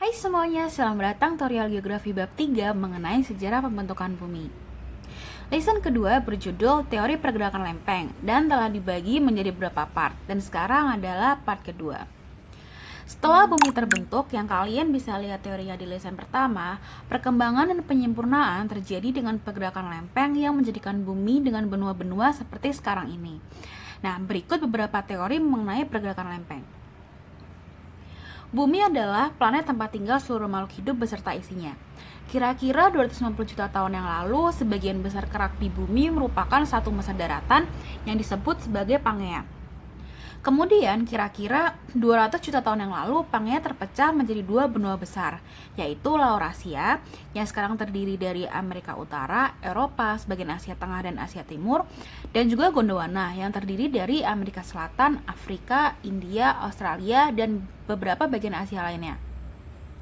Hai semuanya, selamat datang tutorial geografi bab 3 mengenai sejarah pembentukan bumi. Lesson kedua berjudul Teori Pergerakan Lempeng dan telah dibagi menjadi beberapa part, dan sekarang adalah part kedua. Setelah bumi terbentuk, yang kalian bisa lihat teorinya di lesson pertama, perkembangan dan penyempurnaan terjadi dengan pergerakan lempeng yang menjadikan bumi dengan benua-benua seperti sekarang ini. Nah, berikut beberapa teori mengenai pergerakan lempeng. Bumi adalah planet tempat tinggal seluruh makhluk hidup beserta isinya. Kira-kira 250 juta tahun yang lalu, sebagian besar kerak di bumi merupakan satu massa daratan yang disebut sebagai Pangea. Kemudian, kira-kira 200 juta tahun yang lalu, Pangea terpecah menjadi dua benua besar, yaitu Laurasia, yang sekarang terdiri dari Amerika Utara, Eropa, sebagian Asia Tengah dan Asia Timur, dan juga Gondwana, yang terdiri dari Amerika Selatan, Afrika, India, Australia, dan beberapa bagian Asia lainnya.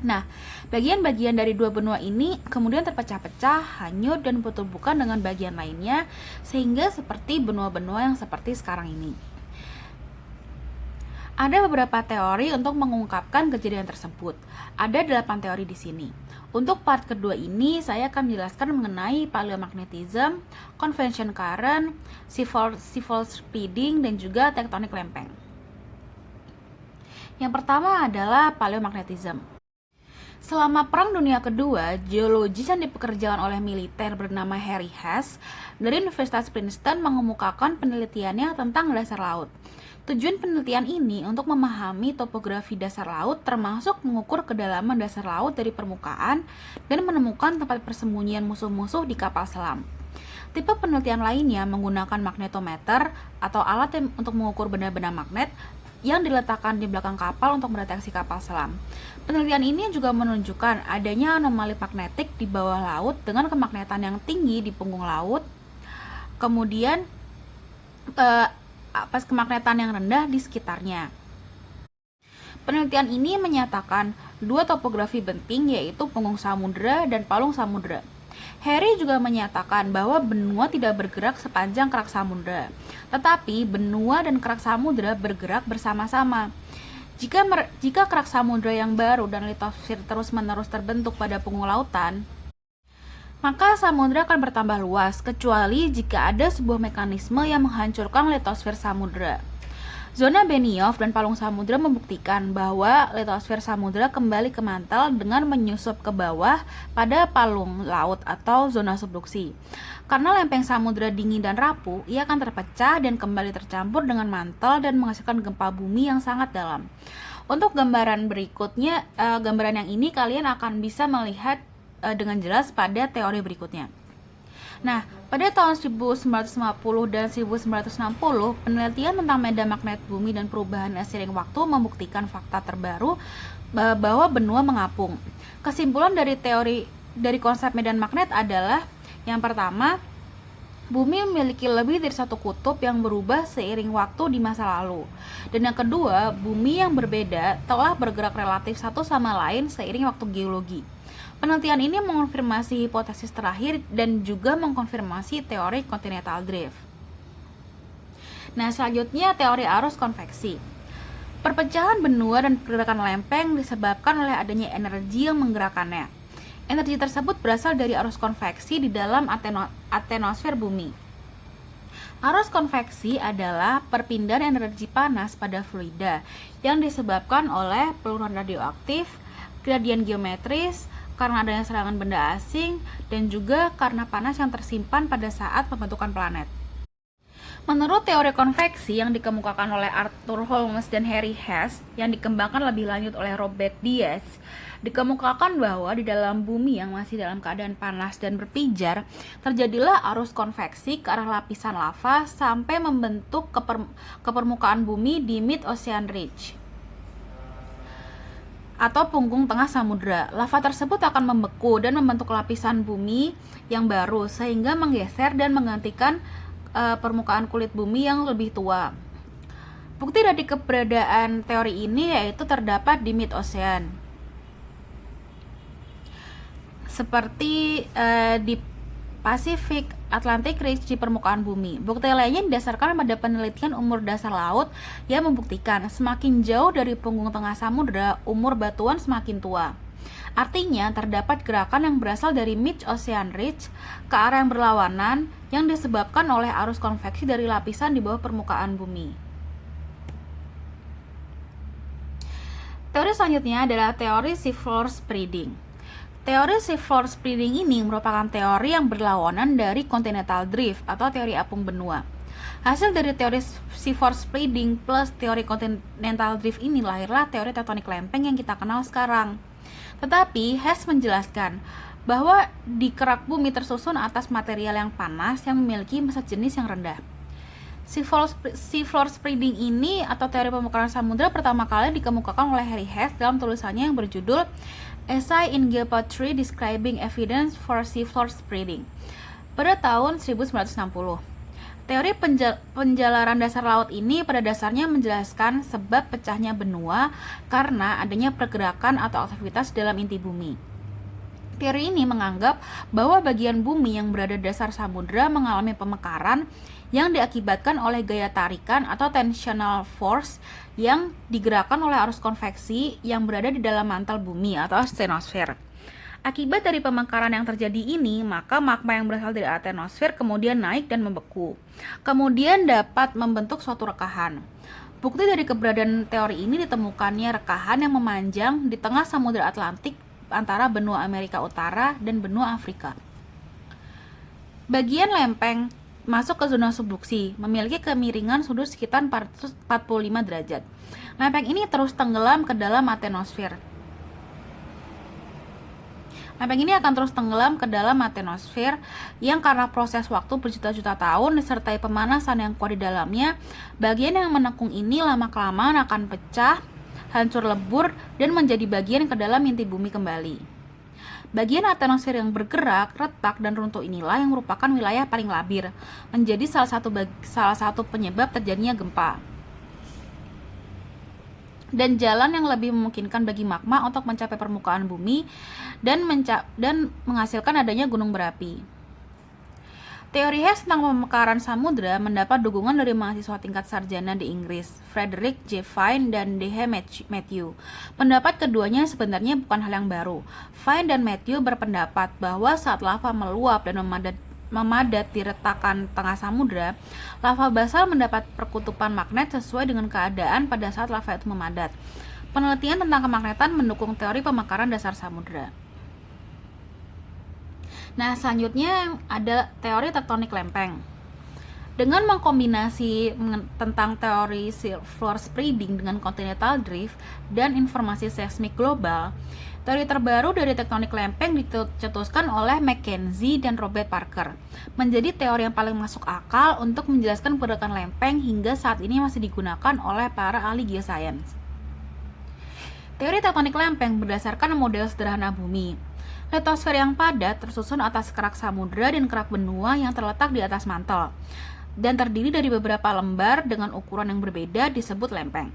Nah, bagian-bagian dari dua benua ini kemudian terpecah-pecah, hanyut, dan bertumbukan dengan bagian lainnya, sehingga seperti benua-benua yang seperti sekarang ini. Ada beberapa teori untuk mengungkapkan kejadian tersebut. Ada 8 teori di sini. Untuk part kedua ini, saya akan menjelaskan mengenai paleomagnetism, convection current, seafold spreading, dan juga tektonik lempeng. Yang pertama adalah paleomagnetism. Selama Perang Dunia Kedua, geologis yang dipekerjakan oleh militer bernama Harry Hess dari Universitas Princeton mengemukakan penelitiannya tentang dasar laut. Tujuan penelitian ini untuk memahami topografi dasar laut, termasuk mengukur kedalaman dasar laut dari permukaan dan menemukan tempat persembunyian musuh-musuh di kapal selam. Tipe penelitian lainnya menggunakan magnetometer atau alat untuk mengukur benda-benda magnet yang diletakkan di belakang kapal untuk mendeteksi kapal selam. Penelitian ini juga menunjukkan adanya anomali magnetik di bawah laut dengan kemagnetan yang tinggi di punggung laut, kemudian kemagnetan yang rendah di sekitarnya. Penelitian ini menyatakan dua topografi penting, yaitu punggung samudera dan palung samudera. Harry juga menyatakan bahwa benua tidak bergerak sepanjang kerak samudera, tetapi benua dan kerak samudera bergerak bersama-sama. Jika kerak samudera yang baru dan litosfer terus-menerus terbentuk pada punggung lautan, maka samudera akan bertambah luas, kecuali jika ada sebuah mekanisme yang menghancurkan litosfer samudera. Zona Benioff dan palung samudera membuktikan bahwa litosfer samudera kembali ke mantel dengan menyusup ke bawah pada palung laut atau zona subduksi. Karena lempeng samudera dingin dan rapuh, ia akan terpecah dan kembali tercampur dengan mantel dan menghasilkan gempa bumi yang sangat dalam. Untuk gambaran berikutnya, gambaran yang ini kalian akan bisa melihat dengan jelas pada teori berikutnya. Nah, pada tahun 1950 dan 1960, penelitian tentang medan magnet bumi dan perubahan seiring waktu membuktikan fakta terbaru bahwa benua mengapung. Kesimpulan dari konsep medan magnet adalah, yang pertama, bumi memiliki lebih dari satu kutub yang berubah seiring waktu di masa lalu. Dan yang kedua, bumi yang berbeda telah bergerak relatif satu sama lain seiring waktu geologi. Penelitian ini mengonfirmasi hipotesis terakhir dan juga mengkonfirmasi teori continental drift. Nah, selanjutnya teori arus konveksi. Perpecahan benua dan pergerakan lempeng disebabkan oleh adanya energi yang menggerakkannya. Energi tersebut berasal dari arus konveksi di dalam atmosfer bumi. Arus konveksi adalah perpindahan energi panas pada fluida yang disebabkan oleh peluruhan radioaktif, gradien geometris, karena adanya serangan benda asing, dan juga karena panas yang tersimpan pada saat pembentukan planet. Menurut teori konveksi yang dikemukakan oleh Arthur Holmes dan Harry Hess, yang dikembangkan lebih lanjut oleh Robert Diaz, dikemukakan bahwa di dalam bumi yang masih dalam keadaan panas dan berpijar, terjadilah arus konveksi ke arah lapisan lava sampai membentuk ke permukaan bumi di mid-ocean ridge atau punggung tengah samudera. Lava tersebut akan membeku dan membentuk lapisan bumi yang baru, sehingga menggeser dan menggantikan permukaan kulit bumi yang lebih tua. Bukti dari keberadaan teori ini yaitu terdapat di mid-ocean, seperti di Pacific Atlantic Ridge di permukaan bumi. Bukti lainnya didasarkan pada penelitian umur dasar laut yang membuktikan semakin jauh dari punggung tengah samudera, umur batuan semakin tua. Artinya, terdapat gerakan yang berasal dari mid-ocean ridge ke arah yang berlawanan yang disebabkan oleh arus konveksi dari lapisan di bawah permukaan bumi. Teori selanjutnya adalah teori seafloor spreading. Teori seafloor spreading ini merupakan teori yang berlawanan dari continental drift atau teori apung benua. Hasil dari teori seafloor spreading plus teori continental drift ini lahirlah teori tektonik lempeng yang kita kenal sekarang. Tetapi Hess menjelaskan bahwa di kerak bumi tersusun atas material yang panas yang memiliki massa jenis yang rendah. Seafloor spreading ini atau teori pemekaran samudra pertama kali dikemukakan oleh Harry Hess dalam tulisannya yang berjudul Essay in Geopatry Describing Evidence for Seafloor Spreading pada tahun 1960. Teori penjalaran dasar laut ini pada dasarnya menjelaskan sebab pecahnya benua karena adanya pergerakan atau aktivitas dalam inti bumi. Teori ini menganggap bahwa bagian bumi yang berada di dasar samudra mengalami pemekaran yang diakibatkan oleh gaya tarikan atau tensional force yang digerakkan oleh arus konveksi yang berada di dalam mantel bumi atau astenosfer. Akibat dari pemekaran yang terjadi ini, maka magma yang berasal dari astenosfer kemudian naik dan membeku. Kemudian dapat membentuk suatu rekahan. Bukti dari keberadaan teori ini ditemukannya rekahan yang memanjang di tengah Samudra Atlantik antara benua Amerika Utara dan benua Afrika. Bagian lempeng masuk ke zona subduksi, memiliki kemiringan sudut sekitar 445 derajat. Lempeng ini terus tenggelam ke dalam astenosfer. Lempeng ini akan terus tenggelam ke dalam astenosfer yang karena proses waktu berjuta-juta tahun disertai pemanasan yang kuat di dalamnya, bagian yang menekung ini lama-kelamaan akan pecah, hancur lebur, dan menjadi bagian ke dalam inti bumi kembali. Bagian astenosfer yang bergerak, retak, dan runtuh inilah yang merupakan wilayah paling labir, menjadi salah satu penyebab terjadinya gempa dan jalan yang lebih memungkinkan bagi magma untuk mencapai permukaan bumi dan menghasilkan adanya gunung berapi. Teori Hess tentang pemekaran samudra mendapat dukungan dari mahasiswa tingkat sarjana di Inggris, Frederick J. Fine dan D.H. Matthew. Pendapat keduanya sebenarnya bukan hal yang baru. Fine dan Matthew berpendapat bahwa saat lava meluap dan memadat di retakan tengah samudra, lava basal mendapat perkutupan magnet sesuai dengan keadaan pada saat lava itu memadat. Penelitian tentang kemagnetan mendukung teori pemekaran dasar samudra. Nah, selanjutnya ada teori tektonik lempeng. Dengan mengkombinasi tentang teori seafloor spreading dengan continental drift dan informasi seismik global, teori terbaru dari tektonik lempeng dicetuskan oleh Mackenzie dan Robert Parker, menjadi teori yang paling masuk akal untuk menjelaskan pergerakan lempeng hingga saat ini masih digunakan oleh para ahli geoscience. Teori tektonik lempeng berdasarkan model sederhana bumi. Litosfer yang padat tersusun atas kerak samudra dan kerak benua yang terletak di atas mantel dan terdiri dari beberapa lembar dengan ukuran yang berbeda disebut lempeng.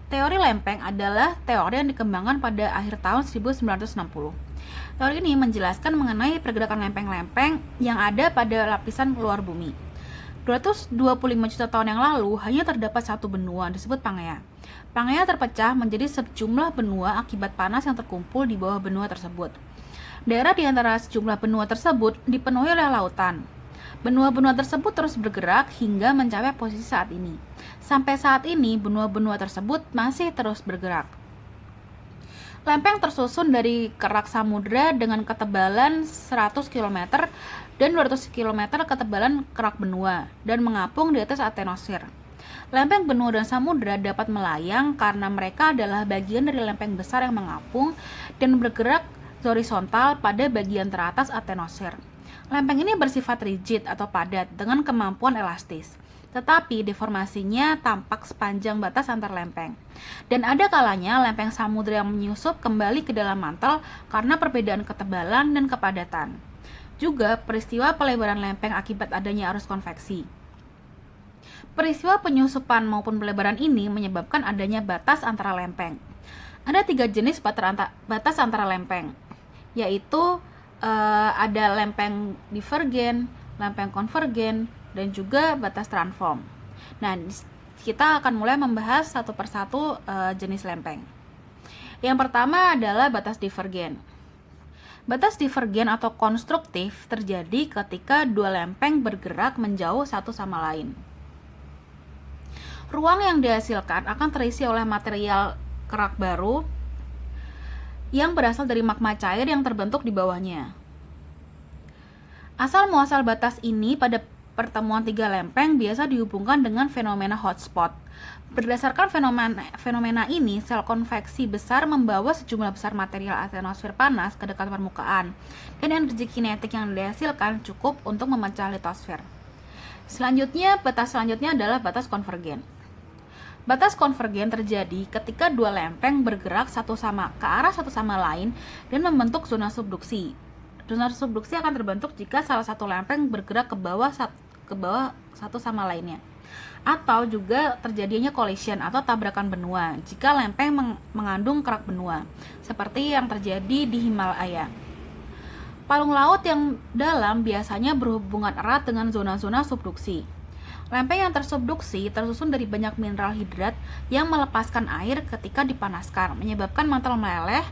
Teori lempeng adalah teori yang dikembangkan pada akhir tahun 1960. Teori ini menjelaskan mengenai pergerakan lempeng-lempeng yang ada pada lapisan luar bumi. 225 juta tahun yang lalu hanya terdapat satu benua disebut Pangea. Pangea terpecah menjadi sejumlah benua akibat panas yang terkumpul di bawah benua tersebut. Daerah di antara sejumlah benua tersebut dipenuhi oleh lautan. Benua-benua tersebut terus bergerak hingga mencapai posisi saat ini. Sampai saat ini, benua-benua tersebut masih terus bergerak. Lempeng tersusun dari kerak samudra dengan ketebalan 100 km dan 200 km ketebalan kerak benua dan mengapung di atas astenosfer. Lempeng benua dan samudra dapat melayang karena mereka adalah bagian dari lempeng besar yang mengapung dan bergerak horizontal pada bagian teratas astenosfer. Lempeng ini bersifat rigid atau padat dengan kemampuan elastis, tetapi deformasinya tampak sepanjang batas antar lempeng. Dan ada kalanya lempeng samudra yang menyusup kembali ke dalam mantel karena perbedaan ketebalan dan kepadatan. Juga peristiwa pelebaran lempeng akibat adanya arus konveksi. Peristiwa penyusupan maupun pelebaran ini menyebabkan adanya batas antara lempeng. Ada 3 jenis batas antara lempeng, yaitu ada lempeng divergen, lempeng konvergen, dan juga batas transform. Nah, kita akan mulai membahas satu persatu jenis lempeng. Yang pertama adalah batas divergen. Batas divergen atau konstruktif terjadi ketika dua lempeng bergerak menjauh satu sama lain. Ruang yang dihasilkan akan terisi oleh material kerak baru yang berasal dari magma cair yang terbentuk di bawahnya. Asal muasal batas ini pada pertemuan tiga lempeng biasa dihubungkan dengan fenomena hotspot. Berdasarkan fenomena ini, sel konveksi besar membawa sejumlah besar material atmosfer panas ke dekat permukaan, dan energi kinetik yang dihasilkan cukup untuk memecah litosfer. Batas selanjutnya adalah batas konvergen. Batas konvergen terjadi ketika dua lempeng bergerak ke arah satu sama lain dan membentuk zona subduksi. Zona subduksi akan terbentuk jika salah satu lempeng bergerak ke bawah satu sama lainnya. Atau juga terjadinya collision atau tabrakan benua jika lempeng mengandung kerak benua, seperti yang terjadi di Himalaya. Palung laut yang dalam biasanya berhubungan erat dengan zona-zona subduksi. Lempeng yang tersubduksi tersusun dari banyak mineral hidrat yang melepaskan air ketika dipanaskan, menyebabkan mantel meleleh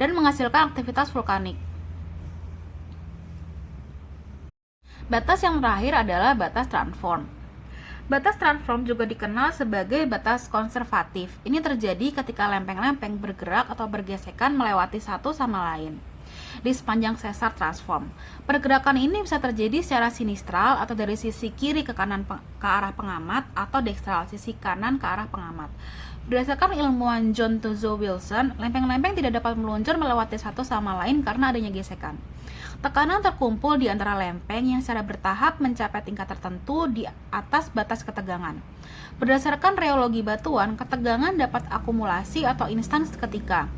dan menghasilkan aktivitas vulkanik. Batas yang terakhir adalah batas transform. Batas transform juga dikenal sebagai batas konservatif. Ini terjadi ketika lempeng-lempeng bergerak atau bergesekan melewati satu sama lain di sepanjang sesar transform. Pergerakan ini bisa terjadi secara sinistral atau dari sisi kiri ke arah pengamat atau dekstral, sisi kanan ke arah pengamat. Berdasarkan ilmuwan John Tuzo Wilson, lempeng-lempeng tidak dapat meluncur melewati satu sama lain karena adanya gesekan. Tekanan terkumpul di antara lempeng yang secara bertahap mencapai tingkat tertentu di atas batas ketegangan. Berdasarkan reologi batuan, ketegangan dapat akumulasi atau instan seketika.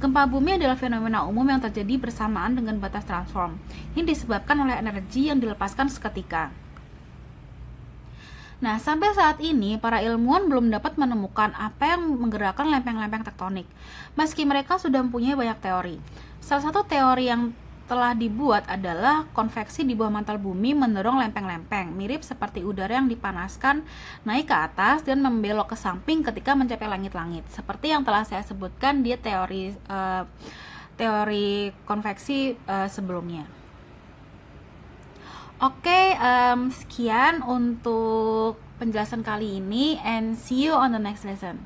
Gempa bumi adalah fenomena umum yang terjadi bersamaan dengan batas transform. Ini disebabkan oleh energi yang dilepaskan seketika. Nah, sampai saat ini, para ilmuwan belum dapat menemukan apa yang menggerakkan lempeng-lempeng tektonik, meski mereka sudah mempunyai banyak teori. Salah satu teori yang telah dibuat adalah konveksi di bawah mantel bumi mendorong lempeng-lempeng, mirip seperti udara yang dipanaskan naik ke atas dan membelok ke samping ketika mencapai langit-langit, seperti yang telah saya sebutkan di teori konveksi sebelumnya. Oke, sekian untuk penjelasan kali ini, and see you on the next lesson.